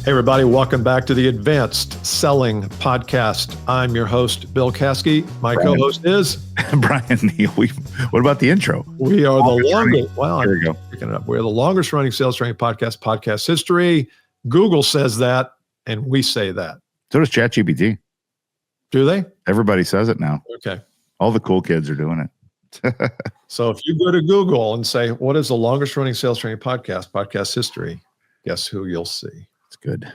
Hey, everybody, welcome back to the Advanced Selling Podcast. I'm your host, Bill Caskey. My co-host is Bryan Neal. What about the intro? We are the longest. Well, there we go. Picking it up. We're the longest running sales training podcast history. Google says that, and we say that. So does ChatGPT. Do they? Everybody says it now. Okay. All the cool kids are doing it. So if you go to Google and say, what is the longest running sales training podcast history, guess who you'll see? It's good.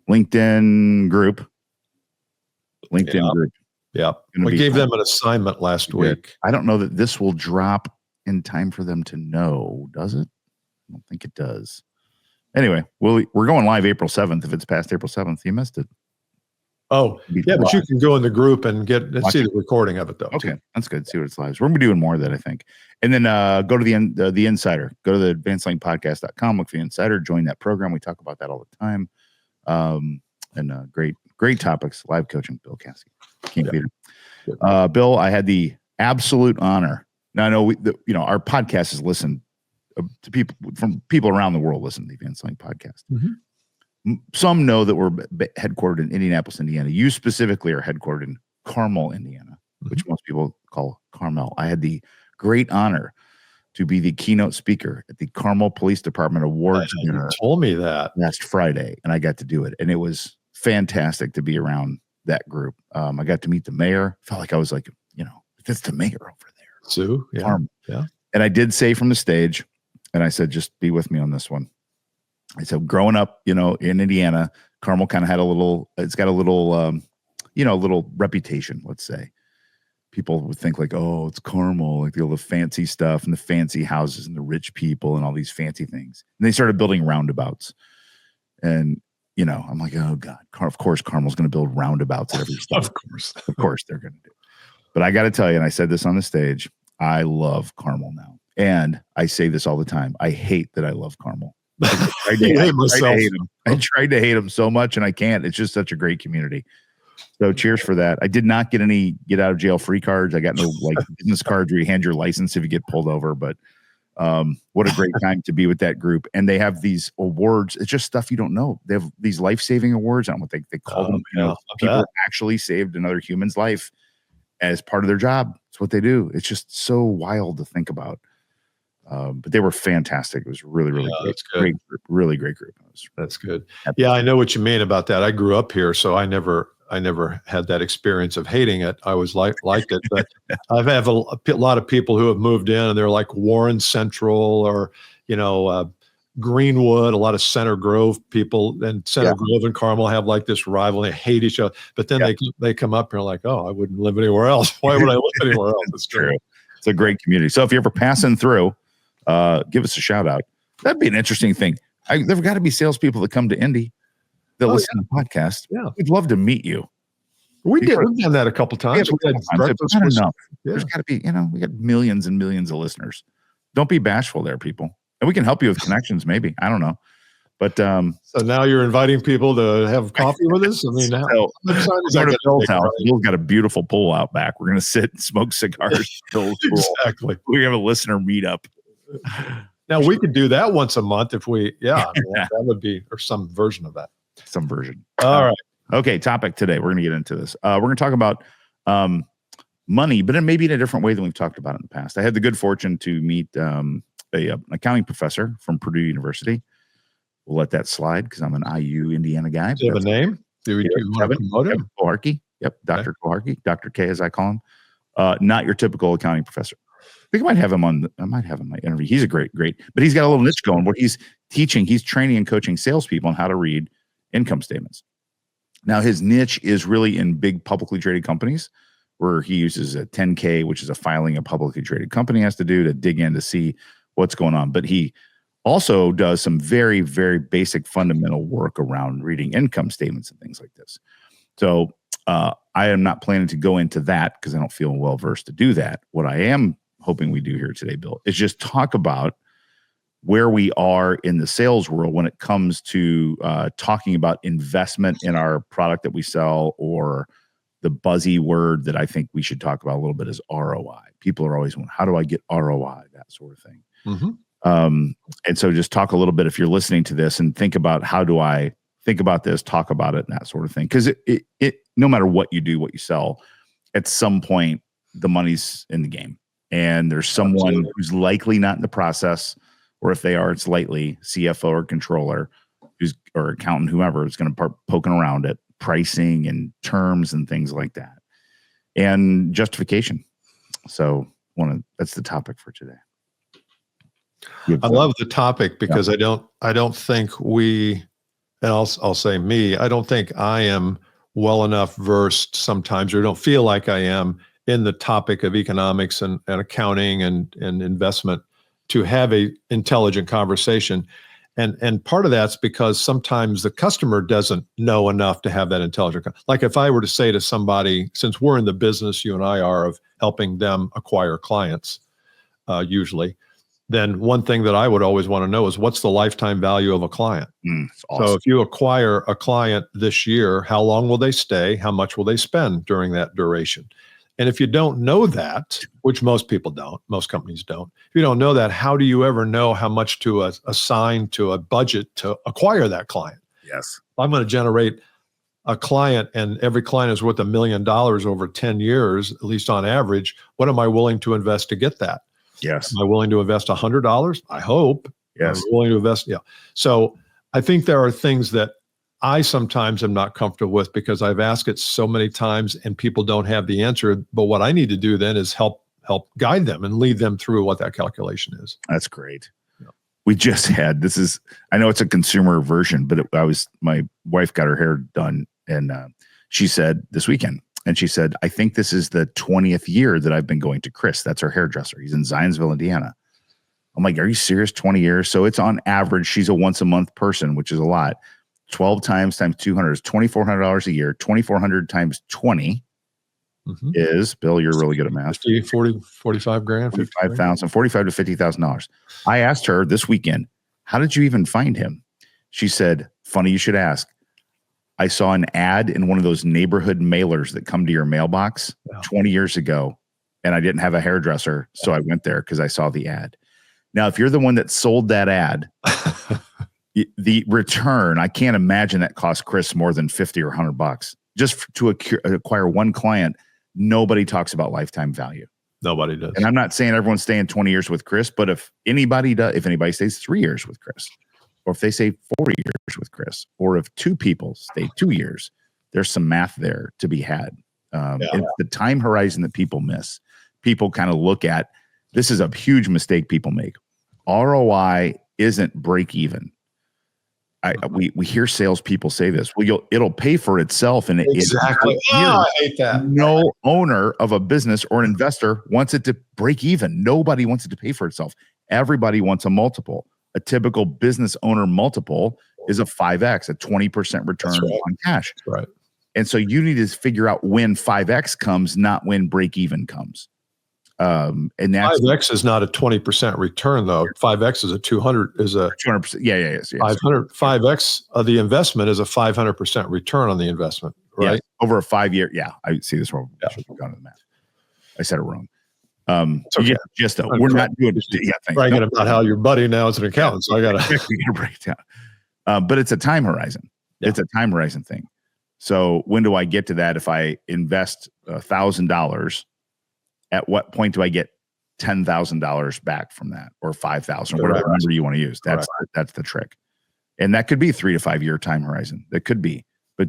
LinkedIn group. Yeah. We gave them an assignment last week. I don't know that this will drop in time for them to know, does it? I don't think it does. Anyway, we're going live April 7th. If it's past April 7th, you missed it. Oh, yeah, but you can go in the group and see the recording of it, though. Okay, that's good. See what it's live. We're going to be doing more of that, I think. And then go to the Insider. Go to the advancedselling.podcast.com. Look for the Insider. Join that program. We talk about that all the time. And great topics. Live coaching. Bill Caskey. Can't beat it. Bill, I had the absolute honor. Now I know our podcast is listened to people around the world. Listen to the Advanced Selling Podcast. Mm-hmm. Some know that we're headquartered in Indianapolis, Indiana. You specifically are headquartered in Carmel, Indiana, which most people call Carmel. I had the great honor to be the keynote speaker at the Carmel Police Department Awards dinner. You told me that last Friday, and I got to do it, and it was fantastic to be around that group. I got to meet the mayor. Felt like I was like, that's the mayor over there, Sue. Yeah, Carmel. Yeah. And I did say from the stage, and I said, just be with me on this one. I said, growing up, in Indiana, Carmel kind of had a little reputation, let's say. People would think like, oh, it's Carmel, like all the fancy stuff and the fancy houses and the rich people and all these fancy things. And they started building roundabouts. And, I'm like, oh God, of course, Carmel's going to build roundabouts at every stop. Of course they're going to do. But I got to tell you, and I said this on the stage, I love Carmel now. And I say this all the time. I hate that I love Carmel. I tried to hate him so much, and I can't. It's just such a great community. So cheers for that. I did not get any get out of jail free cards. I got no business cards where you hand your license if you get pulled over. But what a great time to be with that group. And they have these awards. It's just stuff you don't know. They have these life-saving awards. I don't know what they call them. People actually saved another human's life as part of their job. It's what they do. It's just so wild to think about. But they were fantastic. It was really, really great. That's good. Great group, really great group. That's good. Yeah, I know what you mean about that. I grew up here, so I never had that experience of hating it. I was liked it, but I've had a lot of people who have moved in, and they're like Warren Central or Greenwood. A lot of Center Grove people, and Center Grove and Carmel have like this rival. They hate each other, but then they come up and are like, oh, I wouldn't live anywhere else. Why would I live anywhere else? It's true. It's a great community. So if you're ever passing through, give us a shout out. That'd be an interesting thing. There've got to be salespeople that come to Indy that listen to the podcast. Yeah, we'd love to meet you. We've done that a couple times. There's got to be, we got millions and millions of listeners. Don't be bashful there, people. And we can help you with connections, maybe. I don't know. But so now you're inviting people to have coffee with us? I mean, Bill's got a beautiful pool out back. We're going to sit and smoke cigars. Exactly. We have a listener meetup. Now we could do that once a month if we, that would be, or some version of that. Some version. All right. Okay. Topic today. We're going to get into this. We're going to talk about money, but maybe in a different way than we've talked about in the past. I had the good fortune to meet an accounting professor from Purdue University. We'll let that slide because I'm an IU Indiana guy. Do you have a name? Do we want to promote him? Koharki. Yep. Dr. Koharki. Dr. K, as I call him. Not your typical accounting professor. I think I might have him on my interview. He's a great, but he's got a little niche going. What he's teaching, he's training and coaching salespeople on how to read income statements. Now, his niche is really in big publicly traded companies where he uses a 10K, which is a filing a publicly traded company has to do to dig in to see what's going on. But he also does some very, very basic fundamental work around reading income statements and things like this. So I am not planning to go into that because I don't feel well-versed to do that. What I am hoping we do here today, Bill, is just talk about where we are in the sales world when it comes to talking about investment in our product that we sell, or the buzzy word that I think we should talk about a little bit is ROI. People are always wondering, how do I get ROI? That sort of thing. Mm-hmm. And so just talk a little bit, if you're listening to this, and think about, how do I think about this, talk about it, and that sort of thing. Because it no matter what you do, what you sell, at some point the money's in the game, and there's someone who's likely not in the process, or if they are, it's likely CFO or controller, or accountant, whoever is going to poking around at pricing and terms and things like that, and justification. So that's the topic for today. I love the topic because I don't think we, and I'll say me, I don't think I am well enough versed sometimes, or don't feel like I am, in the topic of economics and accounting and investment to have a intelligent conversation. And part of that's because sometimes the customer doesn't know enough to have that intelligent. Like if I were to say to somebody, since we're in the business, you and I are, of helping them acquire clients, usually, then one thing that I would always want to know is, what's the lifetime value of a client? Awesome. So if you acquire a client this year, how long will they stay? How much will they spend during that duration? And if you don't know that, which most people don't, most companies don't, if you don't know that, how do you ever know how much to assign to a budget to acquire that client? Yes. If I'm going to generate a client and every client is worth $1 million over 10 years, at least on average, what am I willing to invest to get that? Yes. Am I willing to invest $100? I hope. Yes. I'm willing to invest. Yeah. So I think there are things that I sometimes am not comfortable with because I've asked it so many times and people don't have the answer. But what I need to do then is help guide them and lead them through what that calculation is. That's great. Yeah. We just had, I know it's a consumer version, but my wife got her hair done, and she said this weekend, and she said, I think this is the 20th year that I've been going to Chris. That's her hairdresser. He's in Zionsville, Indiana. I'm like, are you serious? 20 years? So it's on average, she's a once a month person, which is a lot. 12 times 200 is $2,400 a year. 2,400 times 20 is, Bill, you're really good at math. 40, 45 grand, 45,000, $45,000 to $50,000. I asked her this weekend, how did you even find him? She said, funny you should ask. I saw an ad in one of those neighborhood mailers that come to your mailbox 20 years ago, and I didn't have a hairdresser, so I went there because I saw the ad. Now, if you're the one that sold that ad, the return, I can't imagine that cost Chris more than $50 or $100 just to acquire one client. Nobody talks about lifetime value. Nobody does. And I'm not saying everyone's staying 20 years with Chris, but if anybody stays 3 years with Chris, or if they say 4 years with Chris, or if two people stay 2 years, there's some math there to be had. It's the time horizon that people miss. People kind of look at, this is a huge mistake people make. ROI isn't break even. We hear salespeople say this. Well, it'll pay for itself, and exactly. I hate that. No owner of a business or an investor wants it to break even. Nobody wants it to pay for itself. Everybody wants a multiple. A typical business owner multiple is a 5x, a 20% return on cash. That's right. And so you need to figure out when 5x comes, not when break even comes. And that's 5x is not a 20% return though. 5x is a 200%. Yeah. 5x of the investment is a 500% return on the investment, right? Yeah, over a 5 year. Yeah, I see this wrong. I should have gone to the math. I said it wrong. Okay. Just we're not doing this. Yeah, bragging about how your buddy now is an accountant, so I gotta break it down. But it's a time horizon. Yeah. It's a time horizon thing. So when do I get to that? If I invest $1,000, at what point do I get $10,000 back from that, or 5,000, or whatever number you want to use? That's the trick. And that could be 3 to 5 year time horizon. That could be, but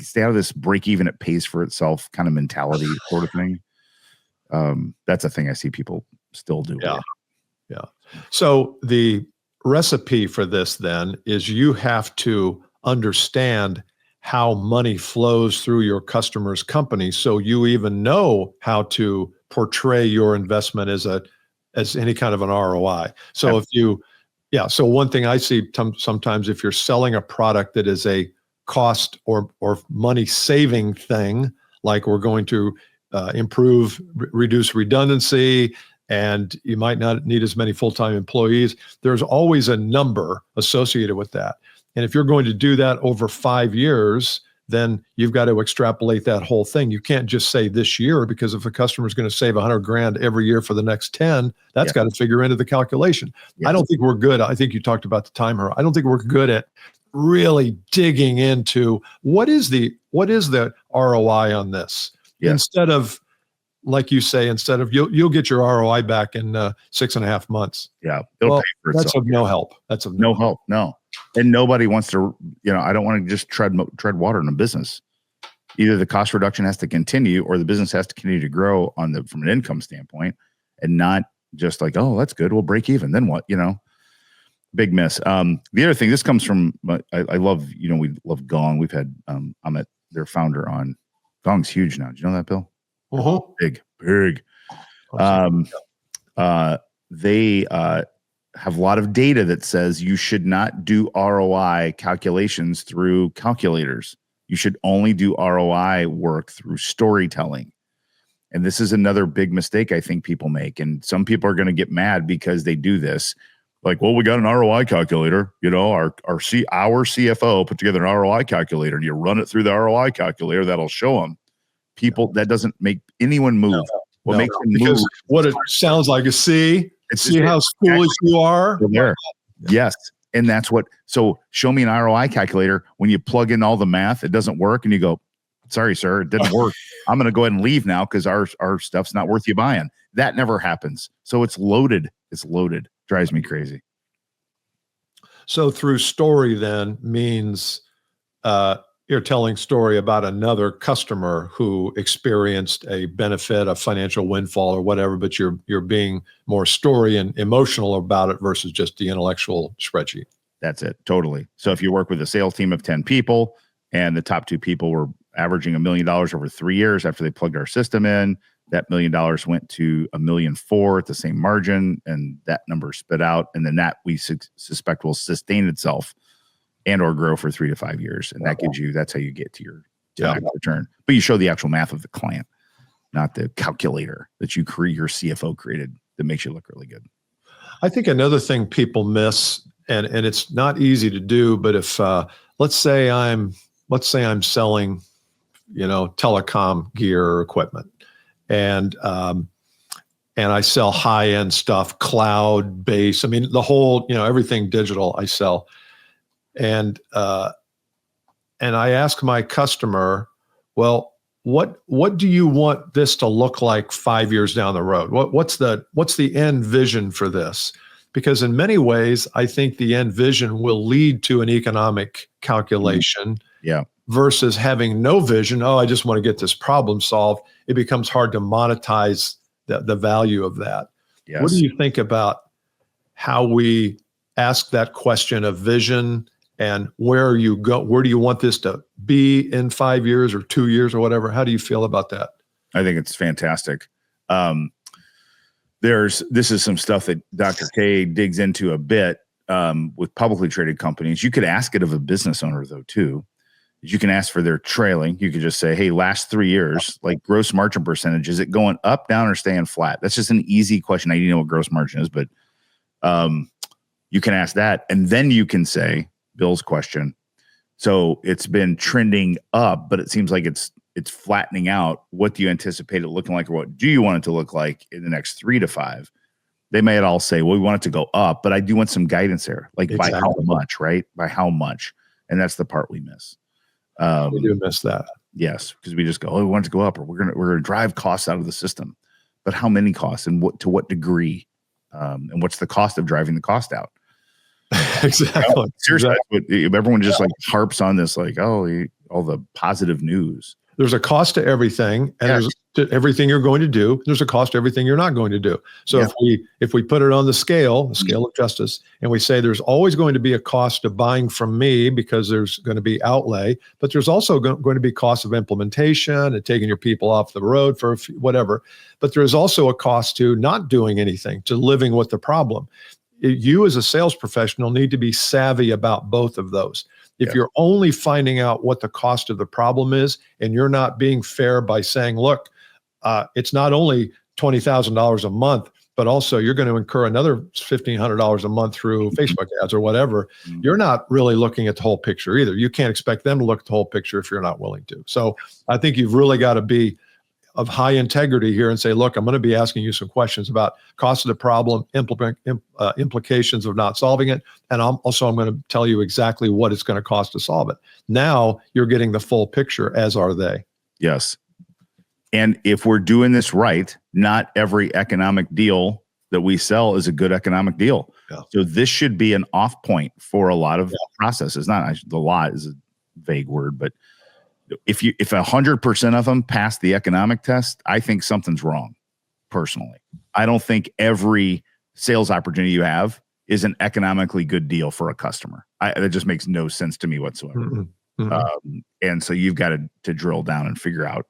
stay out of this break even, it pays for itself kind of mentality sort of thing. That's a thing I see people still do. Yeah. So the recipe for this then is you have to understand how money flows through your customer's company, so you even know how to portray your investment as any kind of an ROI. So so one thing I see sometimes, if you're selling a product that is a cost or money saving thing, like we're going to reduce redundancy, and you might not need as many full-time employees, there's always a number associated with that. And if you're going to do that over 5 years, then you've got to extrapolate that whole thing. You can't just say this year, because if a customer is going to save 100 grand every year for the next 10, that's got to figure into the calculation. I don't think we're good. I think you talked about the time horizon. I don't think we're good at really digging into what is the ROI on this, instead of, like you say, instead of you'll get your ROI back in 6.5 months. Yeah, it'll pay for itself. That's of no help. That's of no help. No, and nobody wants to. I don't want to just tread water in a business. Either the cost reduction has to continue, or the business has to continue to grow from an income standpoint, and not just like, oh, that's good, we'll break even. Then what? Big miss. The other thing, this comes from, I love, we love Gong. We've had Amit, their founder, on. Gong's huge now. Do you know that, Bill? Big. They have a lot of data that says you should not do ROI calculations through calculators. You should only do ROI work through storytelling. And this is another big mistake I think people make. And some people are going to get mad because they do this. Like, well, we got an ROI calculator. Our CFO put together an ROI calculator, and you run it through the ROI calculator. That'll show them. People, that doesn't make anyone move. What makes them move? What it sounds like is see how foolish you are. There. Yes. And that's what, so show me an ROI calculator. When you plug in all the math, it doesn't work. And you go, sorry, sir, it didn't work. I'm going to go ahead and leave now because our stuff's not worth you buying. That never happens. So it's loaded. Drives me crazy. So through story then means you're telling story about another customer who experienced a benefit, a financial windfall or whatever, but you're being more story and emotional about it versus just the intellectual spreadsheet. That's it. Totally. So if you work with a sales team of 10 people and the top 2 people were averaging $1 million over 3 years after they plugged our system in, that $1 million went to $1.4 million at the same margin, and that number spit out. And then that we suspect will sustain itself and or grow for 3 to 5 years. And that's how you get to your return. But you show the actual math of the client, not the calculator that your CFO created that makes you look really good. I think another thing people miss, and it's not easy to do, but if let's say I'm selling, telecom gear or equipment, and I sell high-end stuff, cloud-based. I mean, the whole, everything digital I sell. And I ask my customer, well, what do you want this to look like 5 years down the road? What's the end vision for this? Because in many ways, I think the end vision will lead to an economic calculation. Yeah. Versus having no vision. Oh, I just want to get this problem solved. It becomes hard to monetize the value of that. Yes. What do you think about how we ask that question of vision, and where you go? Where do you want this to be in 5 years or 2 years or whatever? How do you feel about that? I think it's fantastic. This is some stuff that Dr. K digs into a bit with publicly traded companies. You could ask it of a business owner though too. You can ask for their trailing. You could just say, hey, last 3 years, like gross margin percentage, is it going up, down, or staying flat? That's just an easy question. I need to know what gross margin is, but you can ask that. And then you can say, Bill's question. So it's been trending up, but it seems like it's flattening out. What do you anticipate it looking like, or what do you want it to look like in the next 3 to 5? They may all say, well, we want it to go up, but I do want some guidance there. Like by how much, right? By how much? And that's the part we miss. We do miss that. Yes, because we just go, oh, we want it to go up, or we're gonna drive costs out of the system. But how many costs, and to what degree, and what's the cost of driving the cost out? Exactly. Seriously, everyone just like harps on this, like, oh, all the positive news. There's a cost to everything, and there's to everything you're going to do. There's a cost to everything you're not going to do. So if we put it on the scale of justice, and we say there's always going to be a cost to buying from me because there's going to be outlay, but there's also going to be cost of implementation and taking your people off the road for whatever. But there is also a cost to not doing anything, to living with the problem. You as a sales professional need to be savvy about both of those. If you're only finding out what the cost of the problem is, and you're not being fair by saying, look, it's not only $20,000 a month, but also you're going to incur another $1,500 a month through Facebook ads or whatever. Mhm. You're not really looking at the whole picture either. You can't expect them to look at the whole picture if you're not willing to. So I think you've really got to be of high integrity here and say, look, I'm going to be asking you some questions about cost of the problem, implications of not solving it. And I'm going to tell you exactly what it's going to cost to solve it. Now you're getting the full picture, as are they. Yes. And if we're doing this right, not every economic deal that we sell is a good economic deal. Yeah. So this should be an off point for a lot of processes. Not the lot is a vague word, but if 100% of them pass the economic test, I think something's wrong. Personally, I don't think every sales opportunity you have is an economically good deal for a customer. That just makes no sense to me whatsoever. Mm-hmm. Mm-hmm. And so you've got to drill down and figure out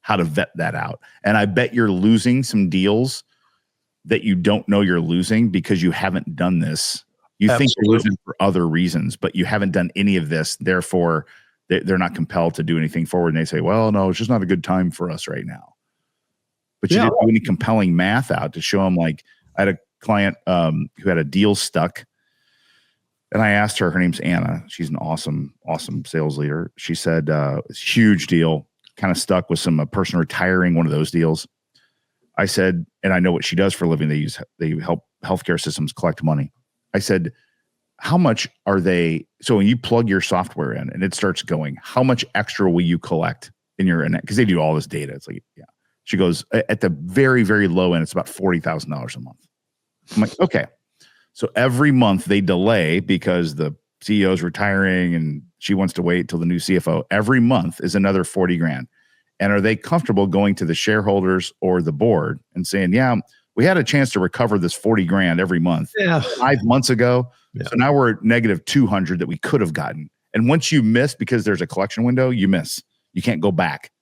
how to vet that out. And I bet you're losing some deals that you don't know you're losing because you haven't done this. You think you're losing for other reasons, but you haven't done any of this. Therefore, they're not compelled to do anything forward. And they say, well, no, it's just not a good time for us right now. But you didn't do any compelling math out to show them. Like, I had a client who had a deal stuck. And I asked her name's Anna. She's an awesome sales leader. She said, it's a huge deal, kind of stuck with a person retiring, one of those deals. I said, and I know what she does for a living. They help healthcare systems collect money. I said, how much are they? So when you plug your software in and it starts going, how much extra will you collect in your, because they do all this data. It's like, yeah. She goes, at the very, very low end, it's about $40,000 a month. I'm like, okay. So every month they delay because the CEO is retiring and she wants to wait till the new CFO. Every month is another 40 grand. And are they comfortable going to the shareholders or the board and saying, yeah, we had a chance to recover this 40 grand every month 5 months ago. Yeah. So now we're at negative 200 that we could have gotten. And once you miss, because there's a collection window, you miss. You can't go back.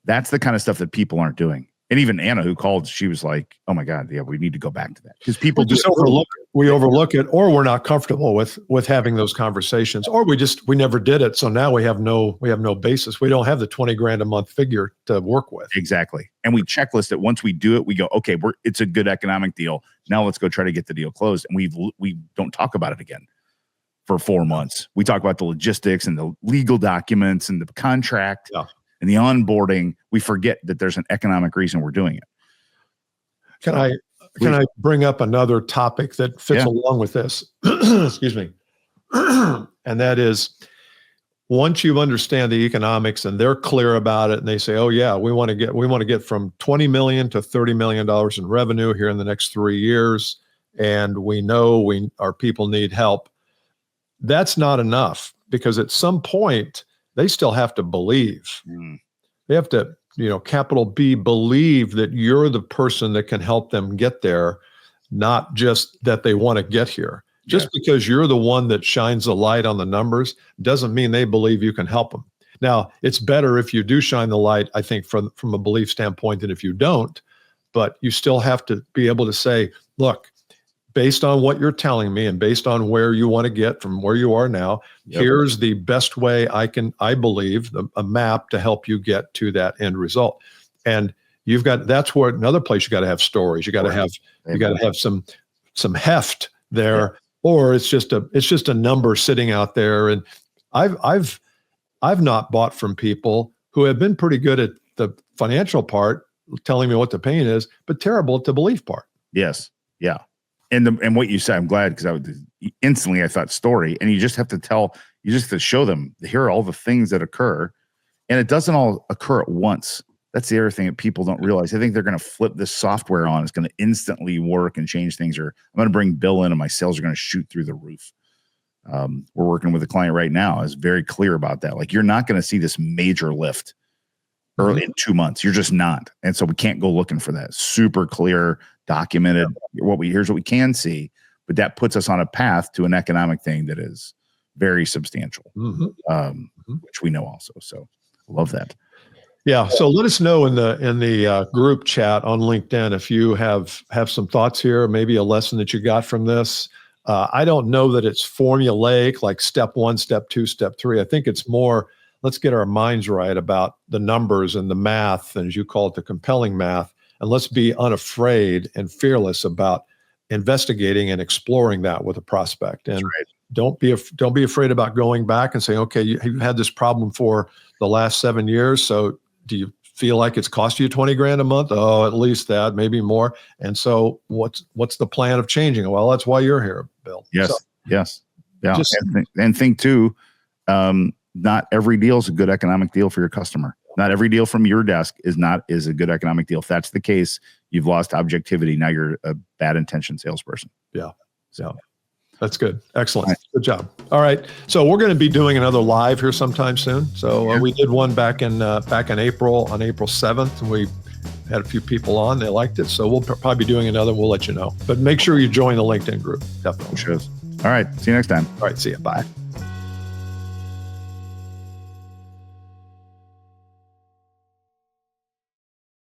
That's the kind of stuff that people aren't doing. And even Anna, who called, she was like, oh my God, yeah, we need to go back to that. Because people just overlook it. We overlook it, or we're not comfortable with having those conversations, or we never did it. So now we have no basis. We don't have the 20 grand a month figure to work with. Exactly. And we checklist it. Once we do it, we go, okay, it's a good economic deal. Now let's go try to get the deal closed. And we don't talk about it again for 4 months. We talk about the logistics and the legal documents and the contract and the onboarding. We forget that there's an economic reason we're doing it. Can I bring up another topic that fits along with this? Excuse me. And that is, once you understand the economics and they're clear about it and they say, oh yeah, we want to get from 20 million to $30 million in revenue here in the next 3 years. And we know our people need help. That's not enough, because at some point they still have to believe. They have to, capital B, believe that you're the person that can help them get there, not just that they want to get here. Just because you're the one that shines the light on the numbers doesn't mean they believe you can help them. Now, it's better if you do shine the light, I think, from a belief standpoint, than if you don't. But you still have to be able to say, look, based on what you're telling me and based on where you want to get from where you are now, here's the best way I believe, a map to help you get to that end result. And that's where another place you got to have stories. You got to have some heft there, or it's just a number sitting out there. And I've not bought from people who have been pretty good at the financial part, telling me what the pain is, but terrible at the belief part. Yes. Yeah. And what you said, I'm glad, because instantly I thought story, and you just have to show them, here are all the things that occur, and it doesn't all occur at once. That's the other thing that people don't realize. They think they're going to flip this software on. It's going to instantly work and change things, or I'm going to bring Bill in and my sales are going to shoot through the roof. We're working with a client right now is very clear about that. Like, you're not going to see this major lift early in 2 months. You're just not. And so we can't go looking for that. Super clear, documented. Here's what we can see, but that puts us on a path to an economic thing that is very substantial, which we know also. So love that. Yeah. So let us know in the group chat on LinkedIn if you have some thoughts here, maybe a lesson that you got from this. I don't know that it's formulaic, like step 1, step 2, step 3. I think it's more, let's get our minds right about the numbers and the math, and as you call it, the compelling math. And let's be unafraid and fearless about investigating and exploring that with a prospect. And don't be afraid about going back and saying, okay, you've had this problem for the last 7 years. So do you feel like it's cost you 20 grand a month? Oh, at least that, maybe more. And so what's the plan of changing it? Well, that's why you're here, Bill. Yes. So, yes. Yeah. And think too, not every deal is a good economic deal for your customer. Not every deal from your desk is a good economic deal. If that's the case, you've lost objectivity. Now you're a bad intention salesperson. Yeah. So that's good. Excellent. Right. Good job. All right. So we're going to be doing another live here sometime soon. So we did one back in April, on April 7th, and we had a few people on. They liked it. So we'll probably be doing another. We'll let you know. But make sure you join the LinkedIn group. Definitely. Shows. All right. See you next time. All right. See you. Bye.